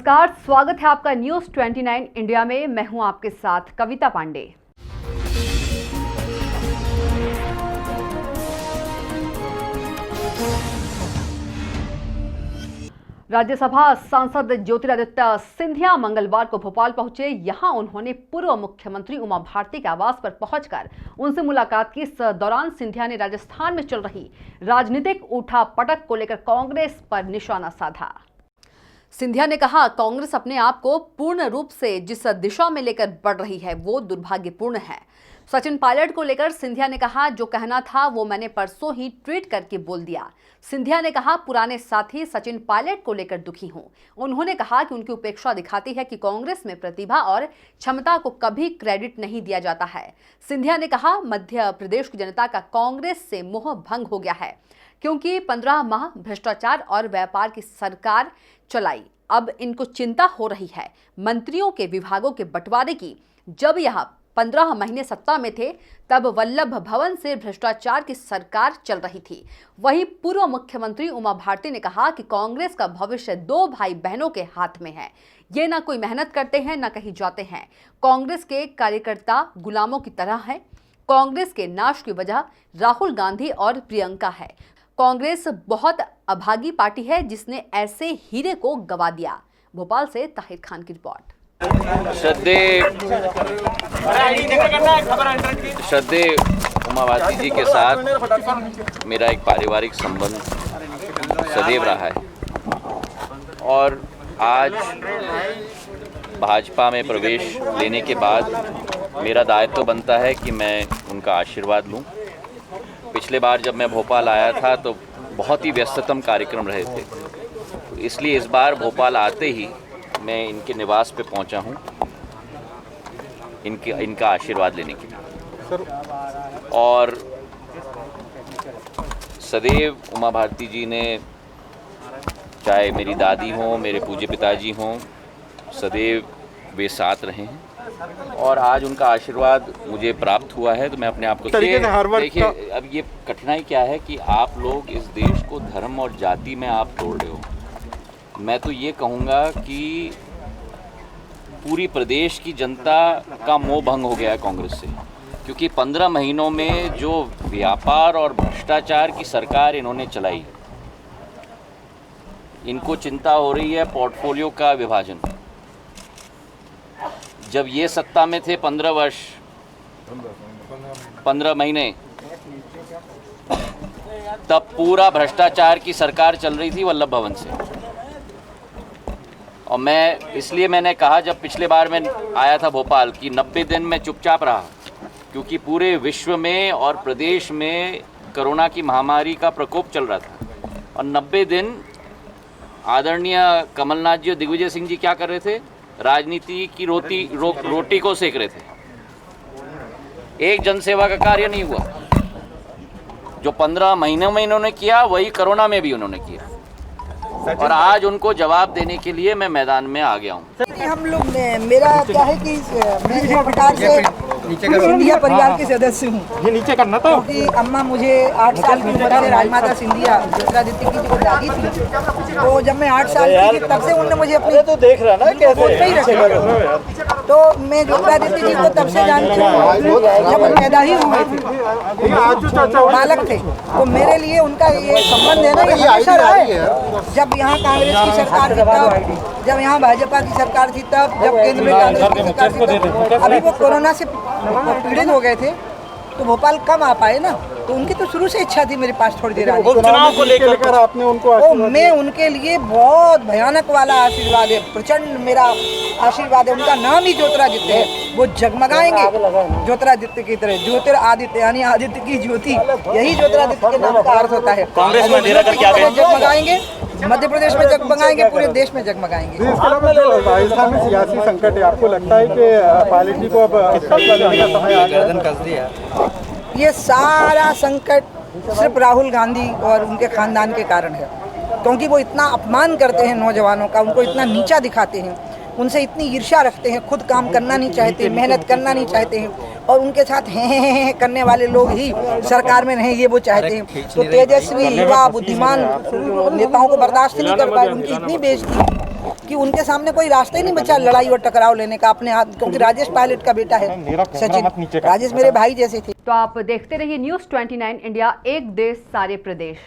नमस्कार, स्वागत है आपका न्यूज 29 इंडिया में। मैं हूं आपके साथ कविता पांडे। राज्यसभा सांसद ज्योतिरादित्य सिंधिया मंगलवार को भोपाल पहुंचे। यहां उन्होंने पूर्व मुख्यमंत्री उमा भारती के आवास पर पहुंचकर उनसे मुलाकात की। इस दौरान सिंधिया ने राजस्थान में चल रही राजनीतिक उठापटक को लेकर कांग्रेस पर निशाना साधा। सिंधिया ने कहा, कांग्रेस अपने आप को पूर्ण रूप से जिस दिशा में लेकर बढ़ रही है वो दुर्भाग्यपूर्ण है। सचिन पायलट को लेकर सिंधिया ने कहा, जो कहना था वो मैंने परसों ही ट्वीट करके बोल दिया। सिंधिया ने कहा, पुराने साथी सचिन पायलट को लेकर दुखी हूं। उन्होंने कहा कि उनकी उपेक्षा दिखाती है कि कांग्रेस में प्रतिभा और क्षमता को कभी क्रेडिट नहीं दिया जाता है। सिंधिया ने कहा, मध्य प्रदेश की जनता का कांग्रेस से मोह भंग हो गया है, क्योंकि 15 माह भ्रष्टाचार और व्यापार की सरकार चलाई। अब इनको चिंता हो रही है मंत्रियों के विभागों के बंटवारे की। जब यह 15 महीने सत्ता में थे तब वल्लभ भवन से भ्रष्टाचार की सरकार चल रही थी। वहीं पूर्व मुख्यमंत्री उमा भारती ने कहा कि कांग्रेस का भविष्य 2 भाई बहनों के हाथ में है। ये ना कोई मेहनत करते हैं ना कहीं जाते हैं। कांग्रेस के कार्यकर्ता गुलामों की तरह है। कांग्रेस के नाश की वजह राहुल गांधी और प्रियंका है। कांग्रेस बहुत अभागी पार्टी है जिसने ऐसे हीरे को गवा दिया। भोपाल से ताहिर खान की रिपोर्ट। श्रद्धेय उमा भारती जी के साथ मेरा एक पारिवारिक संबंध सदैव रहा है और आज भाजपा में प्रवेश लेने के बाद मेरा दायित्व बनता है कि मैं उनका आशीर्वाद लूं। पिछले बार जब मैं भोपाल आया था तो बहुत ही व्यस्ततम कार्यक्रम रहे थे, तो इसलिए इस बार भोपाल आते ही मैं इनके निवास पे पहुंचा हूं इनका आशीर्वाद लेने के लिए। और सदैव उमा भारती जी ने, चाहे मेरी दादी हों, मेरे पूज्य पिताजी हों, सदैव वे साथ रहे हैं और आज उनका आशीर्वाद मुझे प्राप्त हुआ है। तो मैं अपने आप को देखिए, अब ये कठिनाई क्या है कि आप लोग इस देश को धर्म और जाति में आप तोड़ रहे हो। मैं तो ये कहूँगा कि पूरी प्रदेश की जनता का मोह भंग हो गया है कांग्रेस से, क्योंकि 15 महीनों में जो व्यापार और भ्रष्टाचार की सरकार इन्होंने चलाई, इनको चिंता हो रही है पोर्टफोलियो का विभाजन। जब ये सत्ता में थे 15 वर्ष 15 महीने, तब पूरा भ्रष्टाचार की सरकार चल रही थी वल्लभ भवन से। और मैंने कहा जब पिछले बार मैं आया था भोपाल कि 90 दिन में चुपचाप रहा, क्योंकि पूरे विश्व में और प्रदेश में कोरोना की महामारी का प्रकोप चल रहा था। और 90 दिन आदरणीय कमलनाथ जी और दिग्विजय सिंह जी क्या कर रहे थे? राजनीति की रोटी को सेक रहे थे। एक जनसेवा का कार्य नहीं हुआ। जो 15 महीनों में इन्होंने किया वही कोरोना में भी उन्होंने किया, और आज उनको जवाब देने के लिए मैं मैदान में आ गया हूँ। हम लोग मेरा क्या है कि मैं एक प्रकार से सिंधिया परिवार के सदस्य हूँ। ये नीचे करना था क्योंकि अम्मा मुझे 8 साल की उम्र से राजमाता सिंधिया ज्योतिरादित्य की जो दादी थी, तो जब मैं 8 साल की थी तब से उन्होंने मुझे अपने तो देख रहा ना कैसे ही रखा। तो मैं ज्योतिरादित्य जी को तब से जानती हूँ जब वो पैदा ही हुए थे, बालक थे। तो मेरे लिए उनका ये संबंध है ना, ये हमेशा रहा है। जब यहाँ कांग्रेस की सरकार थी तब, जब यहाँ भाजपा की सरकार थी तब, जब केंद्र में कांग्रेस की सरकार थी तब। अभी वो कोरोना से पीड़ित हो गए थे तो भोपाल कम आ पाए ना, तो उनकी तो शुरू से इच्छा थी मेरे पास थोड़ी देर आने की। चुनाव को लेकर आपने उनको मैं उनके लिए बहुत भयानक वाला आशीर्वाद है, प्रचंड मेरा आशीर्वाद है। उनका नाम ही ज्योतिरादित्य है। वो जगमगाएंगे ज्योतिरादित्य की तरह। ज्योतिरादित्य यानी आदित्य की ज्योति, यही ज्योतिरादित्य के नाम का अर्थ होता है। कांग्रेस में जगमगाएंगे, मध्य प्रदेश में जगमगाएंगे, पूरे देश में जगमगाएंगे। इसके अलावा जो राजस्थान में सियासी संकट है, आपको लगता है कि पायलट जी को अब लेने का समय आ गया? ये सारा संकट सिर्फ राहुल गांधी और उनके खानदान के कारण है, क्योंकि वो इतना अपमान करते हैं नौजवानों का, उनको इतना नीचा दिखाते हैं, उनसे इतनी ईर्ष्या रखते हैं, खुद काम करना नहीं चाहते, मेहनत करना नहीं चाहते हैं, और उनके साथ हैं करने वाले लोग ही सरकार में नहीं, ये वो चाहते हैं। तो तेजस्वी युवा बुद्धिमान नेताओं को बर्दाश्त नहीं कर पाए। उनकी इतनी बेइज्जती कि उनके सामने कोई रास्ता ही नहीं बचा लड़ाई और टकराव लेने का अपने हाथ, क्योंकि राजेश पायलट का बेटा है सचिन, राजेश मेरे भाई जैसे थे। तो आप देखते रहिए न्यूज़ 29 इंडिया, एक देश सारे प्रदेश।